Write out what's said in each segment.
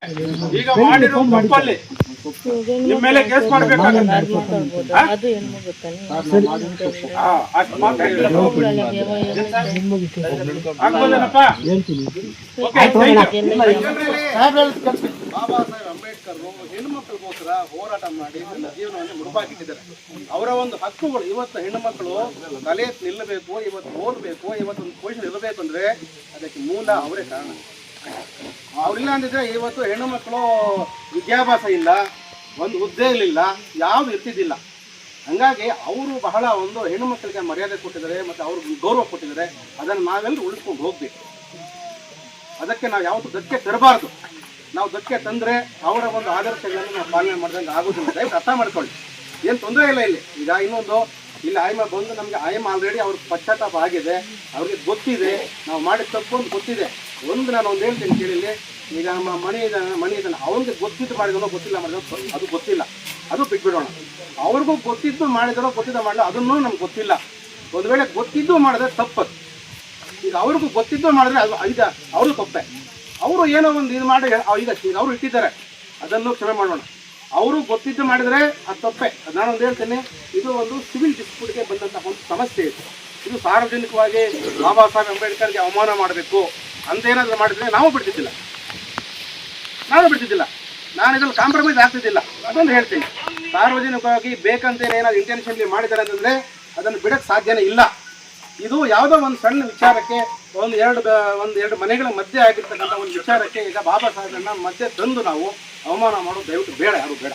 ಈಗ ಮಾಡಿರೋ ತಪ್ಪಲ್ಲಿ ನಿಮ್ಮ ಮೇಲೆ ಕೇಸ್ ಮಾಡಬೇಕಾಗುತ್ತೆ. ಆಗ್ಬೋದೇನಪ್ಪ? ಬಾಬಾ ಸಾಹೇಬ್ ಅಂಬೇಡ್ಕರ್ ಹೆಣ್ಣುಮಕ್ಕಳಿಗೋಸ್ಕರ ಹೋರಾಟ ಮಾಡಿ ತನ್ನ ಜೀವನವನ್ನು ಮುಡುಪಾಕಿಟ್ಟಿದ್ದಾರೆ. ಅವರ ಒಂದು ಹಕ್ಕುಗಳು ಇವತ್ತು ಹೆಣ್ಣು ಮಕ್ಕಳು ತಲೆ ನಿಲ್ಲಬೇಕು, ಇವತ್ತು ಓದಬೇಕು, ಇವತ್ತು ಒಂದು ಪೊಸಿಷನ್ ಇರಬೇಕು ಅಂದ್ರೆ ಅದಕ್ಕೆ ಮೂಲ ಅವರೇ ಕಾರಣ. ಅವ್ರಿಲ್ಲ ಅಂದಿದ್ರೆ ಇವತ್ತು ಹೆಣ್ಣು ಮಕ್ಕಳು ವಿದ್ಯಾಭ್ಯಾಸ ಇಲ್ಲ, ಒಂದು ಹುದ್ದೆಗಳಿಲ್ಲ, ಯಾವುದು ಇರ್ತಿದ್ದಿಲ್ಲ. ಹಂಗಾಗಿ ಅವರು ಬಹಳ ಒಂದು ಹೆಣ್ಣು ಮಕ್ಕಳಿಗೆ ಮರ್ಯಾದೆ ಕೊಟ್ಟಿದ್ದಾರೆ ಮತ್ತು ಅವ್ರಿಗೆ ಗೌರವ ಕೊಟ್ಟಿದ್ದಾರೆ. ಅದನ್ನು ನಾವೆಲ್ಲರೂ ಉಳಿಸ್ಕೊಂಡು ಹೋಗ್ಬೇಕು. ಅದಕ್ಕೆ ನಾವು ಯಾವತ್ತೂ ಧಕ್ಕೆ ತರಬಾರ್ದು. ನಾವು ಧಕ್ಕೆ ತಂದರೆ ಅವರ ಒಂದು ಆದರ್ಶಗಳನ್ನು ನಾವು ಪಾಲನೆ ಮಾಡಿದಂಗೆ ಆಗೋದಿಲ್ಲ. ದಯವಿಟ್ಟು ಅರ್ಥ ಮಾಡ್ಕೊಳ್ಳಿ, ಏನು ತೊಂದರೆ ಇಲ್ಲ. ಈಗ ಇನ್ನೊಂದು ಇಲ್ಲಿ ಆಯಮ್ಮ ಬಂದು ನಮಗೆ ಆಯಮ್ಮ ಆಲ್ರೆಡಿ ಅವ್ರಿಗೆ ಪಶ್ಚಾತ್ತಾಪ ಆಗಿದೆ, ಅವ್ರಿಗೆ ಗೊತ್ತಿದೆ ನಾವು ಮಾಡಿದ ತಪ್ಪು ಅಂತ ಗೊತ್ತಿದೆ. ನಾನು ಒಂದು ಹೇಳ್ತೀನಿ ಕೇಳಿಲ್ಲಿ, ಈಗ ನಮ್ಮ ಮಣಿ ಇದ್ದಾನೆ ಅವನಿಗೆ ಗೊತ್ತಿದ್ದು ಮಾಡಿದನೋ ಗೊತ್ತಿಲ್ಲ ಮಾಡಿದನೋ ಅದು ಗೊತ್ತಿಲ್ಲ, ಅದು ಬಿಟ್ಬಿಡೋಣ. ಅವ್ರಿಗೂ ಗೊತ್ತಿದ್ದು ಮಾಡಿದನೋ ಗೊತ್ತಿದ್ದ ಮಾಡಲ್ಲ ಅದನ್ನೂ ನಮ್ಗೆ ಗೊತ್ತಿಲ್ಲ. ಒಂದು ವೇಳೆ ಗೊತ್ತಿದ್ದು ಮಾಡಿದ್ರೆ ತಪ್ಪದು. ಈಗ ಅವ್ರಿಗೂ ಗೊತ್ತಿದ್ದು ಮಾಡಿದ್ರೆ ಅದು ಈಗ ಅವರು ತಪ್ಪೆ. ಅವರು ಏನೋ ಒಂದು ಇದು ಮಾಡಿ ಈಗ ಅವರು ಇಟ್ಟಿದ್ದಾರೆ, ಅದನ್ನು ಕ್ಷಮೆ ಮಾಡೋಣ. ಅವರು ಗೊತ್ತಿದ್ದು ಮಾಡಿದರೆ ಅದು ತಪ್ಪೆ. ನಾನೊಂದು ಹೇಳ್ತೇನೆ, ಇದು ಒಂದು ಸಿವಿಲ್ ಡಿಸ್ಪ್ಯೂಟ್ಗೆ ಬಂದಂತಹ ಒಂದು ಸಮಸ್ಯೆ ಇದೆ. ಇದು ಸಾರ್ವಜನಿಕವಾಗಿ ಬಾಬಾ ಸಾಹೇಬ್ ಅಂಬೇಡ್ಕರ್ಗೆ ಅವಮಾನ ಮಾಡಬೇಕು ಅಂತೇನಾದರೂ ಮಾಡಿದರೆ ನಾವು ಬಿಡ್ತಿದ್ದಿಲ್ಲ. ನಾನು ಇದ್ರಲ್ಲಿ ಕಾಂಪ್ರಮೈಸ್ ಆಗ್ತಿದ್ದಿಲ್ಲ. ಅದೊಂದು ಹೇಳ್ತೀನಿ, ಸಾರ್ವಜನಿಕವಾಗಿ ಬೇಕಂತೇನೆ ಏನಾದ್ರು ಇಂಟೆನ್ಷನ್ಲಿ ಮಾಡಿದ್ದಾರೆ ಅಂತಂದರೆ ಅದನ್ನು ಬಿಡಕ್ಕೆ ಸಾಧ್ಯನೇ ಇಲ್ಲ. ಇದು ಯಾವುದೋ ಒಂದು ಸಣ್ಣ ವಿಚಾರಕ್ಕೆ ಒಂದು ಎರಡು ಮನೆಗಳ ಮಧ್ಯೆ ಆಗಿರ್ತಕ್ಕಂಥ ಒಂದು ವಿಚಾರಕ್ಕೆ ಈಗ ಬಾಬಾ ಸಾಹೇಬನ್ನ ಮಧ್ಯೆ ತಂದು ನಾವು ಅವಮಾನ ಮಾಡೋದು ದಯವಿಟ್ಟು ಬೇಡ, ಯಾರು ಬೇಡ.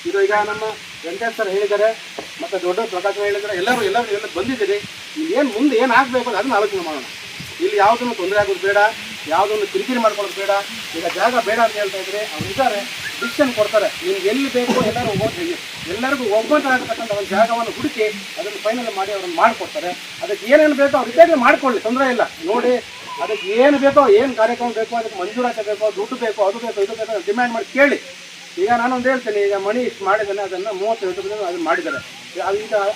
ಇದು ಈಗ ನಮ್ಮ ವೆಂಕಟೇಶ್ ಸರ್ ಹೇಳಿದ್ದಾರೆ, ಮತ್ತು ದೊಡ್ಡ ಪ್ರಕಾಶ್ ಹೇಳಿದ್ದಾರೆ, ಎಲ್ಲರೂ ಬಂದಿದ್ದೀರಿ. ಇಲ್ಲಿ ಏನು ಮುಂದೆ ಏನು ಆಗಬೇಕು ಅದನ್ನು ಆಲೋಚನೆ ಮಾಡೋಣ. ಇಲ್ಲಿ ಯಾವುದನ್ನು ತೊಂದರೆ ಆಗೋದು ಬೇಡ, ಯಾವುದನ್ನು ಕಿರಿಕಿರಿ ಮಾಡ್ಕೊಳ್ಳೋದು ಬೇಡ. ಈಗ ಜಾಗ ಬೇಡ ಅಂತ ಹೇಳ್ತಾ ಇದ್ರೆ ಅವ್ರು ಇದ್ದಾರೆ, ಡಿಸಿಷನ್ ಕೊಡ್ತಾರೆ, ನಿಮ್ಗೆ ಎಲ್ಲಿ ಬೇಕು ಎಲ್ಲರಿಗೂ ಒಬ್ಬಂತ ಆಗತಕ್ಕಂಥ ಒಂದು ಜಾಗವನ್ನು ಹುಡುಕಿ ಅದನ್ನು ಫೈನಲ್ ಮಾಡಿ ಅವ್ರನ್ನ ಮಾಡಿಕೊಡ್ತಾರೆ. ಅದಕ್ಕೆ ಏನೇನು ಬೇಕೋ ಅವ್ರು ಇದ್ದಾಗಲೇ ಮಾಡ್ಕೊಳ್ಳಿ, ತೊಂದರೆ ಇಲ್ಲ. ನೋಡಿ ಅದಕ್ಕೆ ಏನು ಬೇಕೋ, ಏನು ಕಾರ್ಯಕ್ರಮ ಬೇಕೋ, ಅದಕ್ಕೆ ಮಂಜೂರಾತಿ ಬೇಕೋ, ದುಡ್ಡು ಬೇಕೋ, ಅದು ಬೇಕೋ ಇದು ಬೇಕೋ ಡಿಮ್ಯಾಂಡ್ ಮಾಡಿ ಕೇಳಿ. ಈಗ ನಾನೊಂದು ಹೇಳ್ತೇನೆ, ಈಗ ಮಣಿ ಇಷ್ಟು ಮಾಡಿದ್ದಾನೆ, ಅದನ್ನು 30 ಅದನ್ನು ಮಾಡಿದ್ದಾರೆ. ಈಗ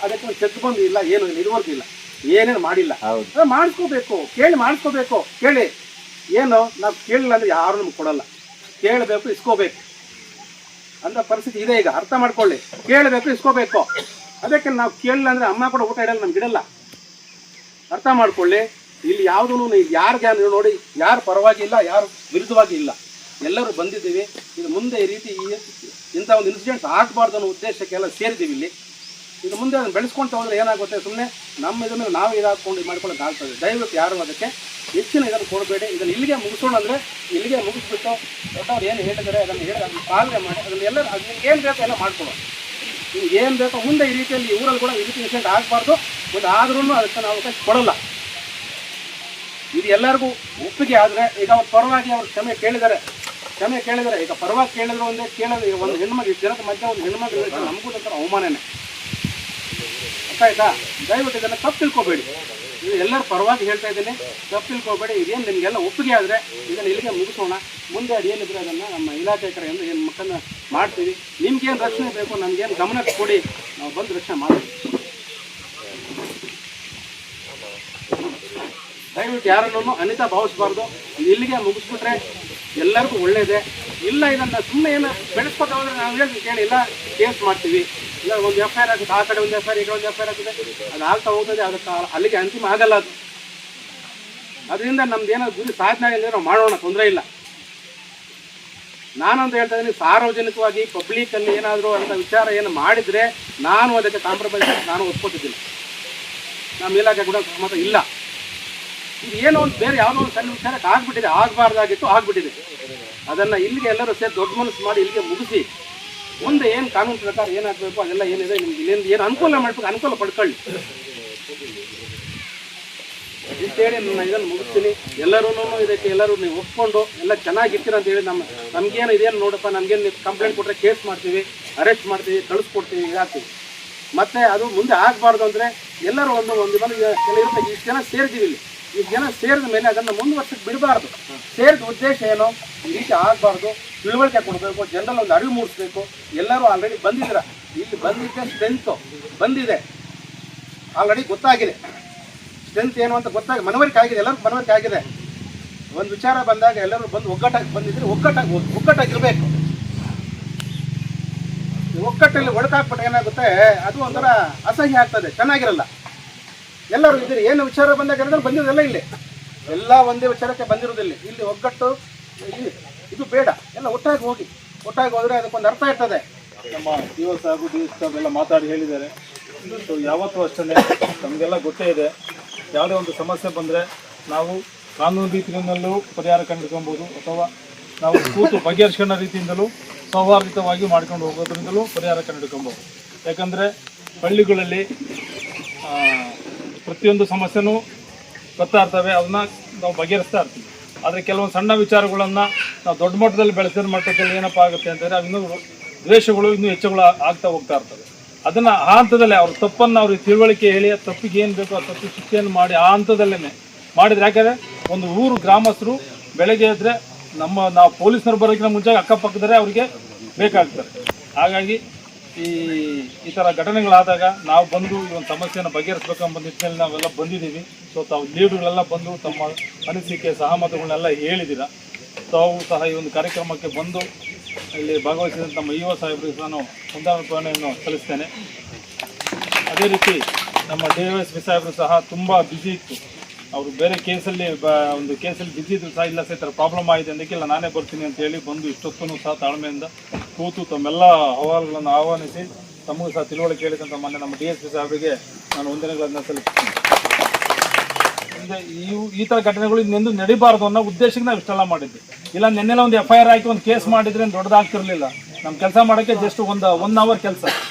ಅದಕ್ಕೆ ಒಂದು ಚೆಕ್ ಬಂದು ಇಲ್ಲ, ಏನು ಇಲ್ಲ, ಇದುವರೆಗೂ ಇಲ್ಲ, ಏನೇನು ಮಾಡಿಲ್ಲ. ಮಾಡಿಸ್ಕೋಬೇಕು, ಕೇಳಿ. ಏನು ನಾವು ಕೇಳಿಲ್ಲ ಅಂದರೆ ಯಾರು ನಮ್ಗೆ ಕೊಡಲ್ಲ. ಕೇಳಬೇಕು, ಇಸ್ಕೋಬೇಕು ಅಂತ ಪರಿಸ್ಥಿತಿ ಇದೆ. ಈಗ ಅರ್ಥ ಮಾಡ್ಕೊಳ್ಳಿ, ಕೇಳಬೇಕು, ಇಸ್ಕೋಬೇಕು. ಅದಕ್ಕೆ ನಾವು ಕೇಳಿಲ್ಲ ಅಂದರೆ ಅಮ್ಮ ಕೂಡ ಊಟ ಇಡಲ್ಲ, ನಮ್ಗೆ ಇಡಲ್ಲ. ಅರ್ಥ ಮಾಡ್ಕೊಳ್ಳಿ. ಇಲ್ಲಿ ಯಾವುದೂ ಯಾರಿಗೆ ನೋಡಿ ಯಾರು ಪರವಾಗಿ ಇಲ್ಲ, ಯಾರು ವಿರುದ್ಧವಾಗಿ ಇಲ್ಲ, ಎಲ್ಲರೂ ಬಂದಿದ್ದೀವಿ. ಇದು ಮುಂದೆ ಈ ರೀತಿ ಇಂಥ ಒಂದು ಇನ್ಸಿಡೆಂಟ್ಸ್ ಆಗಬಾರ್ದು ಅನ್ನೋ ಉದ್ದೇಶಕ್ಕೆಲ್ಲ ಸೇರಿದ್ದೀವಿ ಇಲ್ಲಿ. ಇದು ಮುಂದೆ ಅದನ್ನು ಬೆಳೆಸ್ಕೊಳ್ತಾ ಹೋದರೆ ಏನಾಗುತ್ತೆ, ಸುಮ್ಮನೆ ನಮ್ಮ ಇದ್ರ ಮೇಲೆ ನಾವು ಇದಾಕೊಂಡು ಮಾಡ್ಕೊಳ್ಳೋಕೆ ಆಗ್ತದೆ. ದಯವಿಟ್ಟು ಯಾರು ಅದಕ್ಕೆ ಹೆಚ್ಚಿನ ಇದನ್ನು ಕೊಡಬೇಡಿ. ಇದನ್ನು ಇಲ್ಲಿಗೆ ಮುಗಿಸೋಣ ಅಂದರೆ ಇಲ್ಲಿಗೆ ಮುಗಿಸ್ಬಿಟ್ಟು ದೊಡ್ಡವ್ರು ಏನು ಹೇಳಿದರೆ ಅದನ್ನು ಪಾಲನೆ ಮಾಡಿ ಅದನ್ನೆಲ್ಲ ನಿಮ್ಗೆ ಏನು ಬೇಕೋ ಎಲ್ಲ ಮಾಡ್ಕೊಳ್ಳೋಣ. ನಿಮ್ಗೆ ಏನು ಬೇಕೋ ಮುಂದೆ ಈ ರೀತಿಯಲ್ಲಿ ಊರಲ್ಲಿ ಕೂಡ ಈ ರೀತಿ ಇನ್ಸಿಡೆಂಟ್ ಆಗಬಾರ್ದು. ಮುಂದೆ ಆದ್ರೂ ಅದಕ್ಕೆ ನಾವು ಅವಕಾಶ ಕೊಡಲ್ಲ. ಇದು ಎಲ್ಲರಿಗೂ ಒಪ್ಪಿಗೆ ಆದರೆ ಈಗ ಅವ್ರ ಪರವಾಗಿ ಅವ್ರು ಕ್ಷಮೆ ಕೇಳಿದ್ದಾರೆ. ಈಗ ಪರವಾಗಿ ಕೇಳಿದ್ರು ಒಂದು ಹೆಣ್ಮಗಳು ಜನದ ಮಧ್ಯೆ ಒಂದು ಹೆಣ್ಮಗಳು ನಮಗೂ ಒಂಥರ ಅವಮಾನನೇ. ಅರ್ಥ ಆಯ್ತಾ? ದಯವಿಟ್ಟು ಇದನ್ನು ತಪ್ಪು ತಿಳ್ಕೊಬೇಡಿ. ಇದು ಎಲ್ಲರ ಪರವಾಗಿ ಹೇಳ್ತಾ ಇದ್ದೀನಿ, ತಪ್ಪು ತಿಳ್ಕೊಬೇಡಿ. ಇದೇನು ನಿಮಗೆಲ್ಲ ಒಪ್ಪಿಗೆ ಆದರೆ ಇದನ್ನು ಇಲ್ಲಿಗೆ ಮುಗಿಸೋಣ. ಮುಂದೆ ಅದೇನಿದ್ರೆ ಅದನ್ನು ನಮ್ಮ ಇಲಾಖೆ ಕಡೆಯಿಂದ ಏನು ಮಕ್ಕಳನ್ನ ಮಾಡ್ತೀವಿ. ನಿಮ್ಗೇನು ರಕ್ಷಣೆ ಬೇಕು, ನಮಗೇನು ಗಮನ ಕೊಡಿ, ನಾವು ಬಂದು ರಕ್ಷಣೆ ಮಾಡ್ತೀವಿ. ದಯವಿಟ್ಟು ಯಾರನ್ನೂ ಅನಿತಾ ಭಾವಿಸಬಾರ್ದು. ಇದು ಇಲ್ಲಿಗೆ ಮುಗಿಸ್ಬಿಟ್ರೆ ಎಲ್ಲರಿಗೂ ಒಳ್ಳೆಯದೇ. ಇಲ್ಲ ಇದನ್ನು ಸುಮ್ಮನೆ ಏನು ಬೆಳೆಸ್ಕೊತಾ ಹೋದರೆ ನಾವು ಹೇಳ್ತೀವಿ ಕೇಳಿ, ಇಲ್ಲ ಕೇಸ್ ಮಾಡ್ತೀವಿ, ಇಲ್ಲ ಒಂದು FIR ಆಗುತ್ತೆ, ಆ ಕಡೆ ಒಂದು FIR, ಈ ಕಡೆ ಒಂದು FIR ಆಗುತ್ತೆ, ಅದು ಆಗ್ತಾ ಹೋಗ್ತದೆ. ಅದಕ್ಕೆ ಅಲ್ಲಿಗೆ ಅಂತಿಮ ಆಗಲ್ಲ ಅದು. ಅದರಿಂದ ನಮ್ದು ಏನಾದ್ರು ಗುರಿ ಸಾಧನೆ ಆಗಿದ್ರೆ ನಾವು ಮಾಡೋಣ, ತೊಂದರೆ ಇಲ್ಲ. ನಾನಂತ ಹೇಳ್ತಾ ಇದ್ದೀನಿ, ಸಾರ್ವಜನಿಕವಾಗಿ ಪಬ್ಲಿಕ್ಕಲ್ಲಿ ಏನಾದರೂ ಅಂತ ವಿಚಾರ ಏನು ಮಾಡಿದರೆ ನಾನು ಅದಕ್ಕೆ ಕಾಂಪ್ರಮೈಸ್ ನಾನು ಒಪ್ಕೊತಿದ್ದೀನಿ. ನಮ್ಮ ಇಲಾಖೆ ಕೂಡ ಸಹಮತ ಇಲ್ಲ. ಇದು ಏನೋ ಒಂದು ಬೇರೆ ಯಾವುದೋ ಒಂದು ಸಣ್ಣ ವಿಚಾರಕ್ಕೆ ಆಗ್ಬಿಟ್ಟಿದೆ, ಆಗ್ಬಿಟ್ಟಿದೆ. ಅದನ್ನು ಇಲ್ಲಿಗೆ ಎಲ್ಲರೂ ಸೇರಿ ದೊಡ್ಡ ಮನಸ್ಸು ಮಾಡಿ ಇಲ್ಲಿಗೆ ಮುಗಿಸಿ ಮುಂದೆ ಏನು ಕಾನೂನು ಪ್ರಕಾರ ಏನಾಗಬೇಕು ಅದೆಲ್ಲ ಏನಿದೆ ನಿಮ್ಗೆ ಇಲ್ಲಿಂದ ಏನು ಅನುಕೂಲ ಮಾಡಬೇಕು ಅನುಕೂಲ ಪಡ್ಕೊಳ್ಳಿ ಅಂತೇಳಿ ನಾನು ಇದನ್ನು ಮುಗಿಸ್ತೀನಿ. ಎಲ್ಲರೂ ಇದಕ್ಕೆ ಎಲ್ಲರೂ ನೀವು ಒಪ್ಕೊಂಡು ಎಲ್ಲ ಚೆನ್ನಾಗಿರ್ತೀರ ಅಂತೇಳಿ ನಮಗೇನು ಇದೇನು ನೋಡಪ್ಪ, ನಮಗೇನು ನೀವು ಕಂಪ್ಲೇಂಟ್ ಕೊಟ್ಟರೆ ಕೇಸ್ ಮಾಡ್ತೀವಿ, ಅರೆಸ್ಟ್ ಮಾಡ್ತೀವಿ, ಕಳಿಸ್ಕೊಡ್ತೀವಿ, ಇದಾಗ್ತೀವಿ. ಮತ್ತು ಅದು ಮುಂದೆ ಆಗಬಾರ್ದು ಅಂದರೆ ಎಲ್ಲರೂ ಒಂದು ಇರುತ್ತೆ. ಇಷ್ಟು ಜನ ಸೇರಿದ್ದೀವಿ ಇಲ್ಲಿ, ಇಷ್ಟು ಜನ ಸೇರಿದ ಮೇಲೆ ಅದನ್ನು ಮುಂದುವರ್ಸಕ್ಕೆ ಬಿಡಬಾರ್ದು. ಸೇರಿದ ಉದ್ದೇಶ ಏನೋ ಈ ರೀತಿ ಆಗಬಾರ್ದು, ತಿಳುವಳಿಕೆ ಕೊಡಬೇಕು, ಜನರಲ್ಲಿ ಒಂದು ಅರಿವು ಮೂಡಿಸ್ಬೇಕು. ಎಲ್ಲರೂ ಆಲ್ರೆಡಿ ಬಂದಿದ್ದೀರ, ಇಲ್ಲಿ ಬಂದಿದ್ದೆ ಸ್ಟ್ರೆಂತು ಬಂದಿದೆ, ಆಲ್ರೆಡಿ ಗೊತ್ತಾಗಿದೆ ಸ್ಟ್ರೆಂತ್ ಏನು ಅಂತ ಮನವರಿಕೆ ಆಗಿದೆ, ಎಲ್ಲರಿಗೂ ಮನವರಿಕೆ ಆಗಿದೆ. ಒಂದು ವಿಚಾರ ಬಂದಾಗ ಎಲ್ಲರೂ ಬಂದು ಒಗ್ಗಟ್ಟಾಗಿ ಬಂದಿದ್ರೆ ಒಗ್ಗಟ್ಟಾಗಿರ್ಬೇಕು. ಒಗ್ಗಟ್ಟಲ್ಲಿ ಒಡಕಾಕ್ಬಿಟ್ಟು ಏನಾಗುತ್ತೆ, ಅದು ಒಂಥರ ಅಸಹ್ಯ ಆಗ್ತದೆ, ಚೆನ್ನಾಗಿರಲ್ಲ. ಎಲ್ಲರೂ ಇದ್ದೀರಿ, ಏನು ವಿಚಾರ ಬಂದಾಗ ಎಲ್ಲರೂ ಬಂದಿರೋದೆಲ್ಲ ಇಲ್ಲಿ, ಎಲ್ಲ ಒಂದೇ ವಿಚಾರಕ್ಕೆ ಬಂದಿರೋದಿಲ್ಲ. ಇಲ್ಲಿ ಒಗ್ಗಟ್ಟು ಇದು ಬೇಡ, ಎಲ್ಲ ಒಟ್ಟಾಗಿ ಹೋದರೆ ಅದಕ್ಕೊಂದು ಅರ್ಥ ಇರ್ತದೆ. ನಮ್ಮ ಯುವ ಸಾಹೇಬ್ ಎಲ್ಲ ಮಾತಾಡಿ ಹೇಳಿದ್ದಾರೆ. ಸೊ ಯಾವತ್ತೂ ಅಷ್ಟೇ ನಮಗೆಲ್ಲ ಗೊತ್ತೇ ಇದೆ, ಯಾವುದೇ ಒಂದು ಸಮಸ್ಯೆ ಬಂದರೆ ನಾವು ಕಾನೂನು ರೀತಿಯಿಂದಲೂ ಪರಿಹಾರ ಕಂಡುಕೊಳ್ಬೋದು, ಅಥವಾ ನಾವು ಕೂತು ಬಗೆಹರಿಸ್ಕೊಂಡ ರೀತಿಯಿಂದಲೂ ಸೌಹಾರ್ದಿತವಾಗಿ ಮಾಡ್ಕೊಂಡು ಹೋಗೋದ್ರಿಂದಲೂ ಪರಿಹಾರ ಕಂಡುಕೊಳ್ಬೋದು. ಯಾಕಂದರೆ ಹಳ್ಳಿಗಳಲ್ಲಿ ಪ್ರತಿಯೊಂದು ಸಮಸ್ಯೆನೂ ಬರ್ತಾ ಇರ್ತವೆ, ಅದನ್ನ ನಾವು ಬಗೆಹರಿಸ್ತಾ ಇರ್ತೀವಿ. ಆದರೆ ಕೆಲವೊಂದು ಸಣ್ಣ ವಿಚಾರಗಳನ್ನು ನಾವು ದೊಡ್ಡ ಮಟ್ಟದಲ್ಲಿ ಬೆಳೆಸಿದ ಮಟ್ಟದಲ್ಲಿ ಏನಪ್ಪ ಆಗುತ್ತೆ ಅಂತಂದರೆ ಇನ್ನೂ ದ್ವೇಷಗಳು ಇನ್ನೂ ಹೆಚ್ಚುಗಳು ಆಗ್ತಾ ಹೋಗ್ತಾ ಇರ್ತವೆ. ಅದನ್ನು ಆ ಹಂತದಲ್ಲೇ ಅವ್ರ ತಪ್ಪನ್ನು ಅವ್ರಿಗೆ ತಿಳುವಳಿಕೆ ಹೇಳಿ ಆ ತಪ್ಪಿಗೆ ಏನು ಬೇಕೋ ಆ ತಪ್ಪು ಶಿಕ್ಷೆಯನ್ನು ಮಾಡಿ ಆ ಹಂತದಲ್ಲೇ ಮಾಡಿದ್ರೆ, ಯಾಕಂದರೆ ಒಂದು ಊರು ಗ್ರಾಮಸ್ಥರು ಬೆಳಗ್ಗೆ ಇದ್ದರೆ ನಾವು ಪೊಲೀಸ್ನವ್ರು ಬರೋಕ್ಕಿಂತ ಮುಂಚೆ ಅಕ್ಕಪಕ್ಕದರೆ ಅವರಿಗೆ ಬೇಕಾಗ್ತಾರೆ. ಹಾಗಾಗಿ ಈ ಥರ ಘಟನೆಗಳಾದಾಗ ನಾವು ಬಂದು ಈ ಒಂದು ಸಮಸ್ಯೆಯನ್ನು ಬಗೆಹರಿಸ್ಬೇಕಂಬ ನಿಟ್ಟಿನಲ್ಲಿ ನಾವೆಲ್ಲ ಬಂದಿದ್ದೀವಿ. ಸೊ ತಾವು ಲೀಡರ್ಗಳೆಲ್ಲ ಬಂದು ತಮ್ಮ ಅನಿಸಿಕೆ ಸಹಮತಗಳನ್ನೆಲ್ಲ ಹೇಳಿದ್ದೀರ. ತಾವು ಸಹ ಈ ಒಂದು ಕಾರ್ಯಕ್ರಮಕ್ಕೆ ಬಂದು ಇಲ್ಲಿ ಭಾಗವಹಿಸಿದಂಥ ನಮ್ಮ ಯುವ ಸಾಹೇಬರಿಗೆ ನಾನು ವಂದನೆಯನ್ನು ಸಲ್ಲಿಸ್ತೇನೆ. ಅದೇ ರೀತಿ ನಮ್ಮ DYSP ಸಾಹೇಬರು ಸಹ ತುಂಬ ಬ್ಯುಸಿ ಇತ್ತು, ಅವರು ಬೇರೆ ಕೇಸಲ್ಲಿ ಒಂದು ಕೇಸಲ್ಲಿ ಬ್ಯುಸಿ ಇದ್ರು ಸಹ, ಇಲ್ಲ ಸಹ ಈ ಥರ ಪ್ರಾಬ್ಲಮ್ ಆಗಿದೆ ಅಂದಕ್ಕಿಲ್ಲ ನಾನೇ ಬರ್ತೀನಿ ಅಂತ ಹೇಳಿ ಬಂದು ಇಷ್ಟೊತ್ತೂ ಸಹ ತಾಳ್ಮೆಯಿಂದ ಕೂತು ತಮ್ಮೆಲ್ಲ ಅಹವಾಲುಗಳನ್ನು ಆಹ್ವಾನಿಸಿ ತಮಗೂ ಸಹ ತಿಳುವಳಿಕೆ ಹೇಳಿದಂಥ ಮೊನ್ನೆ ನಮ್ಮ DSP ಸಾಹೇಬರಿಗೆ ನಾನು ವಂದನೆಗಳನ್ನು ಸಲ್ಲಿಸ್ತೀನಿ. ಈ ಥರ ಘಟನೆಗಳು ಇನ್ನೆಂದು ನಡೀಬಾರ್ದು ಅನ್ನೋ ಉದ್ದೇಶಕ್ಕೆ ನಾವು ಇಷ್ಟೆಲ್ಲ ಮಾಡಿದ್ವಿ. ಇಲ್ಲ ನಿನ್ನೆಲ್ಲ ಒಂದು FIR ಹಾಕಿ ಒಂದು ಕೇಸ್ ಮಾಡಿದ್ರೆ ದೊಡ್ಡದಾಗ್ತಿರ್ಲಿಲ್ಲ. ನಮ್ಮ ಕೆಲಸ ಮಾಡೋಕ್ಕೆ ಜಸ್ಟ್ ಒನ್ ಅವರ್ ಕೆಲಸ,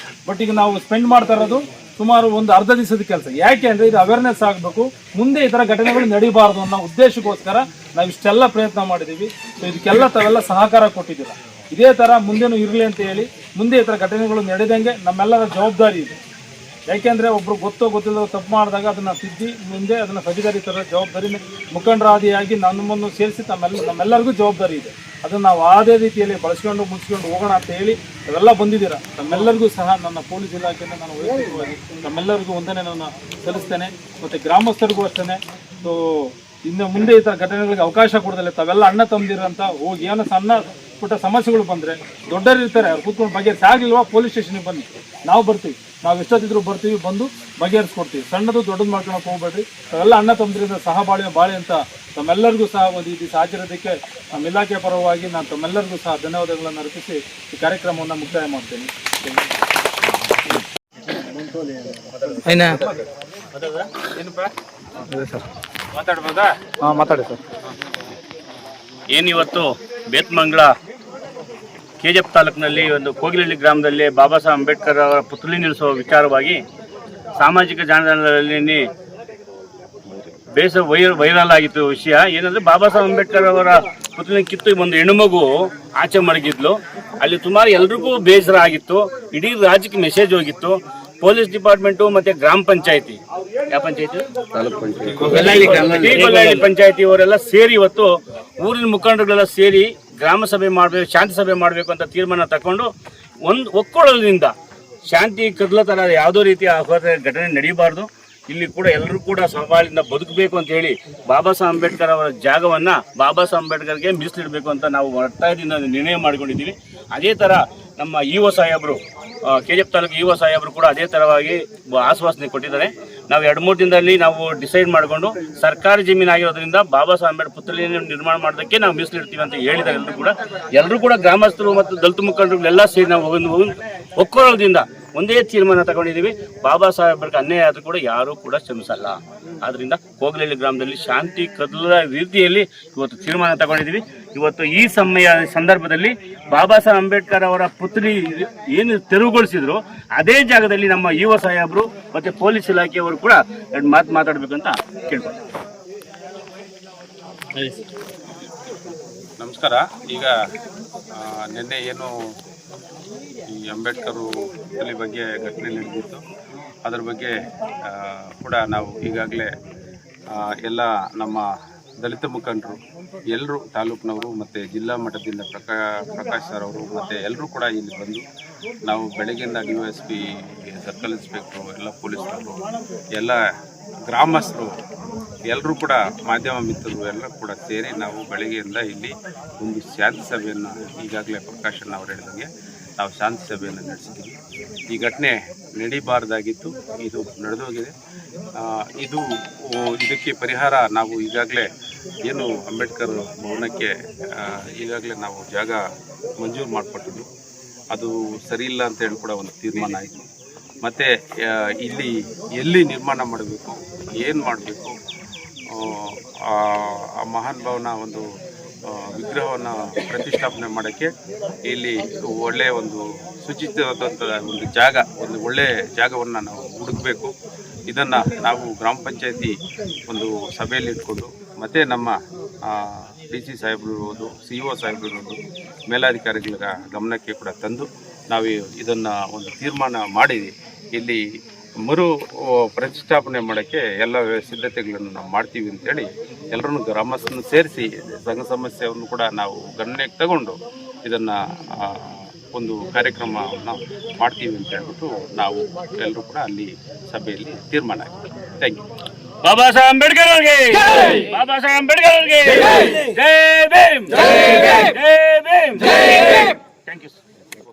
ಬಟ್ ಈಗ ನಾವು ಸ್ಪೆಂಡ್ ಮಾಡ್ತಾ ಇರೋದು ಸುಮಾರು ಒಂದು ಅರ್ಧ ದಿವಸದ ಕೆಲಸ. ಯಾಕೆ ಅಂದರೆ ಇದು ಅವೇರ್ನೆಸ್ ಆಗಬೇಕು, ಮುಂದೆ ಈ ಥರ ಘಟನೆಗಳು ನಡೀಬಾರ್ದು ಅನ್ನೋ ಉದ್ದೇಶಕ್ಕೋಸ್ಕರ ನಾವು ಇಷ್ಟೆಲ್ಲ ಪ್ರಯತ್ನ ಮಾಡಿದ್ದೀವಿ. ಸೊ ಇದಕ್ಕೆಲ್ಲ ತಾವೆಲ್ಲ ಸಹಕಾರ ಕೊಟ್ಟಿದ್ದೀರ. ಇದೇ ಥರ ಮುಂದೆನೂ ಇರಲಿ ಅಂತ ಹೇಳಿ, ಮುಂದೆ ಈ ಥರ ಘಟನೆಗಳು ನಡೆದಂಗೆ ನಮ್ಮೆಲ್ಲರ ಜವಾಬ್ದಾರಿ ಇದೆ. ಯಾಕೆಂದರೆ ಒಬ್ಬರು ಗೊತ್ತಿಲ್ಲದ ತಪ್ಪು ಮಾಡಿದಾಗ ಅದನ್ನು ತಿದ್ದಿ ಮುಂದೆ ಅದನ್ನು ಸರಿದಾರಿ ಥರ ಜವಾಬ್ದಾರಿ ಮುಖಂಡರಾದಿಯಾಗಿ ನಮ್ಮನ್ನು ಸೇರಿಸಿ ನಮ್ಮೆಲ್ಲರಿಗೂ ಜವಾಬ್ದಾರಿ ಇದೆ. ಅದನ್ನು ನಾವು ಅದೇ ರೀತಿಯಲ್ಲಿ ಬಳಸ್ಕೊಂಡು ಮುಗಿಸ್ಕೊಂಡು ಹೋಗೋಣ ಅಂತ ಹೇಳಿ ಅವೆಲ್ಲ ಬಂದಿದ್ದೀರ. ನಮ್ಮೆಲ್ಲರಿಗೂ ಸಹ ನನ್ನ ಪೊಲೀಸ್ ಇಲಾಖೆಯಿಂದ ನಾನು ವೈಯಕ್ತಿಕವಾಗಿ ನಮ್ಮೆಲ್ಲರಿಗೂ ವಂದನೆಯನ್ನು ಸಲ್ಲಿಸ್ತೇನೆ. ಮತ್ತು ಗ್ರಾಮಸ್ಥರಿಗೂ ಅಷ್ಟೇ. ಸೊ ಇನ್ನು ಮುಂದೆ ಈ ಥರ ಘಟನೆಗಳಿಗೆ ಅವಕಾಶ ಕೊಡೋದಿಲ್ಲ. ತಾವೆಲ್ಲ ಅಣ್ಣ ತಮ್ಮದಿರಂತ ಹೋಗಿ ಏನೋ ಸಣ್ಣ ಪುಟ್ಟ ಸಮಸ್ಯೆಗಳು ಬಂದರೆ ದೊಡ್ಡರು ಇರ್ತಾರೆ, ಅವ್ರು ಕೂತ್ಕೊಂಡು ಬಗೆಹರಿಸಿ ಆಗಿಲ್ವಾ ಪೊಲೀಸ್ ಸ್ಟೇಷನ್ಗೆ ಬನ್ನಿ, ನಾವು ಬರ್ತೀವಿ, ನಾವು ಎಷ್ಟೊತ್ತಿದ್ರು ಬರ್ತೀವಿ, ಬಂದು ಬಗೆಹರಿಸ್ಕೊಡ್ತೀವಿ. ಸಣ್ಣದು ದೊಡ್ಡದು ಮಾಡ್ಕೊಳಕ್ಕೆ ಹೋಗ್ಬೇಡ್ರಿ. ತಾವೆಲ್ಲ ಅಣ್ಣ ತಮ್ಮದಿರಿಂದ ಸಹ ಬಾಳೆ ಅಂತ ತಮ್ಮೆಲ್ಲರಿಗೂ ಸಹ ಒಂದು ಈ ದಿವಸ ಹಾಜರಿದ್ದಕ್ಕೆ ನಮ್ಮ ಇಲಾಖೆ ಪರವಾಗಿ ನಾನು ತಮ್ಮೆಲ್ಲರಿಗೂ ಸಹ ಧನ್ಯವಾದಗಳನ್ನು ಅರ್ಪಿಸಿ ಈ ಕಾರ್ಯಕ್ರಮವನ್ನು ಮುಕ್ತಾಯ ಮಾಡ್ತೇನೆ. ಮಾತಾಡ್ಬೋದಾ? ಮಾತಾಡಿ ಸರ್. ಏನಿವತ್ತು ಬೇತ್ಮಂಗ್ಲ KGF ತಾಲೂಕಿನಲ್ಲಿ ಒಂದು ಕೋಗಿಲಹಳ್ಳಿ ಗ್ರಾಮದಲ್ಲಿ ಬಾಬಾ ಸಾಹೇಬ್ ಅಂಬೇಡ್ಕರ್ ಅವರ ಪುತ್ಥಳಿ ನಿಲ್ಲಿಸುವ ವಿಚಾರವಾಗಿ ಸಾಮಾಜಿಕ ಜಾಲತಾಣದಲ್ಲಿ ವೈರಲ್ ಆಗಿತ್ತು ವಿಷಯ. ಏನಂದರೆ ಬಾಬಾ ಸಾಹೇಬ್ ಅಂಬೇಡ್ಕರ್ ಅವರ ಪುತ್ಥಳಿ ಕಿತ್ತು ಒಂದು ಹೆಣ್ಣುಮಗು ಆಚೆ ಮಡಗಿದ್ಲು. ಅಲ್ಲಿ ಸುಮಾರು ಎಲ್ರಿಗೂ ಬೇಸರ ಆಗಿತ್ತು, ಇಡೀ ರಾಜ್ಯಕ್ಕೆ ಮೆಸೇಜ್ ಹೋಗಿತ್ತು. ಪೊಲೀಸ್ ಡಿಪಾರ್ಟ್ಮೆಂಟು ಮತ್ತು ಗ್ರಾಮ ಪಂಚಾಯತಿ, ಯಾವ ಪಂಚಾಯತಿ, ಗೊಲ್ಲಹಳ್ಳಿ ಪಂಚಾಯತಿ ಅವರೆಲ್ಲ ಸೇರಿ ಇವತ್ತು ಊರಿನ ಮುಖಂಡರುಗಳೆಲ್ಲ ಸೇರಿ ಗ್ರಾಮ ಸಭೆ ಮಾಡಬೇಕು, ಶಾಂತಿ ಸಭೆ ಮಾಡಬೇಕು ಅಂತ ತೀರ್ಮಾನ ತಗೊಂಡು ಒಂದು ಒಕ್ಕೊಳ್ಳೋದ್ರಿಂದ ಶಾಂತಿ ಕದಲ ಥರ ಯಾವುದೋ ರೀತಿಯ ಘಟನೆ ನಡೀಬಾರ್ದು. ಇಲ್ಲಿ ಕೂಡ ಎಲ್ಲರೂ ಕೂಡ ಸವಾಲಿಂದ ಬದುಕಬೇಕು ಅಂತ ಹೇಳಿ ಬಾಬಾ ಸಾಹೇಬ್ ಅಂಬೇಡ್ಕರ್ ಅವರ ಜಾಗವನ್ನು ಬಾಬಾ ಸಾಹೇಬ್ ಅಂಬೇಡ್ಕರ್ಗೆ ಮೀಸಲಿಡಬೇಕು ಅಂತ ನಾವು ಒಟ್ಟಾಗಿಯಿಂದ ನಿರ್ಣಯ ಮಾಡಿಕೊಂಡಿದ್ದೀವಿ. ಅದೇ ಥರ ನಮ್ಮ ಯುವ ಸಾಹೇಬರು KGF ತಾಲೂಕು ಯುವ ಸಾಹೇಬರು ಕೂಡ ಅದೇ ಥರವಾಗಿ ಆಶ್ವಾಸನೆ ಕೊಟ್ಟಿದ್ದಾರೆ. ನಾವು 2-3 ದಿನದಲ್ಲಿ ನಾವು ಡಿಸೈಡ್ ಮಾಡಿಕೊಂಡು ಸರ್ಕಾರಿ ಜಮೀನು ಆಗಿರೋದ್ರಿಂದ ಬಾಬಾ ಸಾಹೇಬ್ ಅಂಬೇಡ್ಕರ್ ಪುತ್ಥಳಿಯನ್ನು ನಿರ್ಮಾಣ ಮಾಡೋದಕ್ಕೆ ನಾವು ಮೀಸಲಿಡ್ತೀವಿ ಅಂತ ಹೇಳಿದ್ದಾರೆ. ಎಲ್ಲರೂ ಕೂಡ ಗ್ರಾಮಸ್ಥರು ಮತ್ತು ದಲಿತ ಮುಖಂಡರುಗಳೆಲ್ಲ ಸೇರಿ ನಾವು ಒಕ್ಕೊಳ್ಳೋದ್ರಿಂದ ಒಂದೇ ತೀರ್ಮಾನ ತಗೊಂಡಿದ್ದೀವಿ. ಬಾಬಾ ಸಾಹೇಬ್ ಅಂಬೇಡ್ಕರ್ ಅನ್ಯಾಯ ಆದರೂ ಕೂಡ ಯಾರೂ ಕೂಡ ಶ್ರಮಿಸಲ್ಲ. ಆದ್ದರಿಂದ ಕೋಗಿಲಹಳ್ಳಿ ಗ್ರಾಮದಲ್ಲಿ ಶಾಂತಿ ಕದಲ ರೀತಿಯಲ್ಲಿ ಇವತ್ತು ತೀರ್ಮಾನ ತಗೊಂಡಿದ್ದೀವಿ. ಇವತ್ತು ಈ ಸಂದರ್ಭದಲ್ಲಿ ಬಾಬಾ ಸಾಹೇಬ್ ಅಂಬೇಡ್ಕರ್ ಅವರ ಪುತ್ಥಳಿ ಏನು ತೆರವುಗೊಳಿಸಿದ್ರು ಅದೇ ಜಾಗದಲ್ಲಿ ನಮ್ಮ ಯುವ ಸಾಹೇಬರು ಮತ್ತು ಪೊಲೀಸ್ ಇಲಾಖೆಯವರು ಕೂಡ 2 ಮಾತು ಮಾತಾಡಬೇಕಂತ ಕೇಳ್ಕೊಂಡು. ನಮಸ್ಕಾರ. ಈಗ ನಿನ್ನೆ ಏನು ಈ ಅಂಬೇಡ್ಕರ್ ಪುತ್ಥಳಿ ಬಗ್ಗೆ ಘಟನೆ ನಡೆದಿತ್ತು, ಅದರ ಬಗ್ಗೆ ಕೂಡ ನಾವು ಈಗಾಗಲೇ ಎಲ್ಲ ನಮ್ಮ ದಲಿತ ಮುಖಂಡರು ಎಲ್ಲರೂ ತಾಲೂಕಿನವರು ಮತ್ತು ಜಿಲ್ಲಾ ಮಟ್ಟದಿಂದ ಪ್ರಕಾಶ್ ಸರ್ ಅವರು ಮತ್ತು ಎಲ್ಲರೂ ಕೂಡ ಇಲ್ಲಿ ಬಂದು ನಾವು ಬೆಳಗ್ಗೆಯಿಂದ DYSP ಸರ್ಕಲ್ ಇನ್ಸ್ಪೆಕ್ಟ್ರು ಎಲ್ಲ ಪೊಲೀಸ್ನವರು ಎಲ್ಲ ಗ್ರಾಮಸ್ಥರು ಎಲ್ಲರೂ ಕೂಡ ಮಾಧ್ಯಮ ಮಿತ್ರರು ಎಲ್ಲ ಕೂಡ ಸೇರಿ ನಾವು ಬೆಳಗ್ಗೆಯಿಂದ ಇಲ್ಲಿ ಒಂದು ಶಾಂತಿ ಸಭೆಯನ್ನು ಈಗಾಗಲೇ ಪ್ರಕಾಶನ್ ಅವರು ಹೇಳಿದಂಗೆ ನಾವು ಶಾಂತಿ ಸಭೆಯನ್ನು ನಡೆಸಿದ್ದೀವಿ. ಈ ಘಟನೆ ನಡೀಬಾರ್ದಾಗಿತ್ತು, ಇದು ನಡೆದೋಗಿದೆ. ಇದಕ್ಕೆ ಪರಿಹಾರ ನಾವು ಈಗಾಗಲೇ ಏನು ಅಂಬೇಡ್ಕರ್ ಭವನಕ್ಕೆ ಈಗಾಗಲೇ ನಾವು ಜಾಗ ಮಂಜೂರು ಮಾಡಿಕೊಟ್ಟಿದ್ವಿ. ಅದು ಸರಿಯಿಲ್ಲ ಅಂತ ಹೇಳಿ ಕೂಡ ಒಂದು ತೀರ್ಮಾನ ಆಯಿತು. ಮತ್ತು ಇಲ್ಲಿ ಎಲ್ಲಿ ನಿರ್ಮಾಣ ಮಾಡಬೇಕು, ಏನು ಮಾಡಬೇಕು, ಆ ಮಹಾನ್ ಭಾವನ ಒಂದು ವಿಗ್ರಹವನ್ನು ಪ್ರತಿಷ್ಠಾಪನೆ ಮಾಡೋಕ್ಕೆ ಇಲ್ಲಿ ಒಳ್ಳೆಯ ಒಂದು ಶುಚಿತ್ವದಂಥ ಒಂದು ಜಾಗ, ಒಂದು ಒಳ್ಳೆಯ ಜಾಗವನ್ನು ನಾವು ಹುಡುಕಬೇಕು. ಇದನ್ನು ನಾವು ಗ್ರಾಮ ಪಂಚಾಯತಿ ಒಂದು ಸಭೆಯಲ್ಲಿ ಇಟ್ಕೊಂಡು ಮತ್ತು ನಮ್ಮ DC ಸಾಹೇಬರು ಇರ್ಬೋದು, CO ಸಾಹೇಬರು ಇರ್ಬೋದು, ಮೇಲಾಧಿಕಾರಿಗಳ ಗಮನಕ್ಕೆ ಕೂಡ ತಂದು ನಾವು ಇದನ್ನು ಒಂದು ತೀರ್ಮಾನ ಮಾಡಿ ಇಲ್ಲಿ ಮರು ಪ್ರತಿಷ್ಠಾಪನೆ ಮಾಡೋಕ್ಕೆ ಎಲ್ಲ ಸಿದ್ಧತೆಗಳನ್ನು ನಾವು ಮಾಡ್ತೀವಿ ಅಂತೇಳಿ ಎಲ್ಲರನ್ನು ಗ್ರಾಮಸ್ಥರನ್ನು ಸೇರಿಸಿ ಸಂಘ ಸಮಸ್ಯೆಯನ್ನು ಕೂಡ ನಾವು ಗಣನೆಗೆ ತಗೊಂಡು ಇದನ್ನು ಒಂದು ಕಾರ್ಯಕ್ರಮವನ್ನು ಮಾಡ್ತೀವಿ ಅಂತ ಹೇಳ್ಬಿಟ್ಟು ನಾವು ಎಲ್ಲರೂ ಕೂಡ ಅಲ್ಲಿ ಸಭೆಯಲ್ಲಿ ತೀರ್ಮಾನ ಆಗಿದೆ. Thank you. ಬಾಬಾ ಸಾಹೇಬ್ ಅಂಬೇಡ್ಕರ್ ಅವರಿಗೆ, ಬಾಬಾ ಸಾಹೇಬ್ ಅಂಬೇಡ್ಕರ್ ಅವರಿಗೆ ಜೈ ಭೀಮ್, ಜೈ ಭೀಮ್, ಜೈ ಭೀಮ್. Thank you.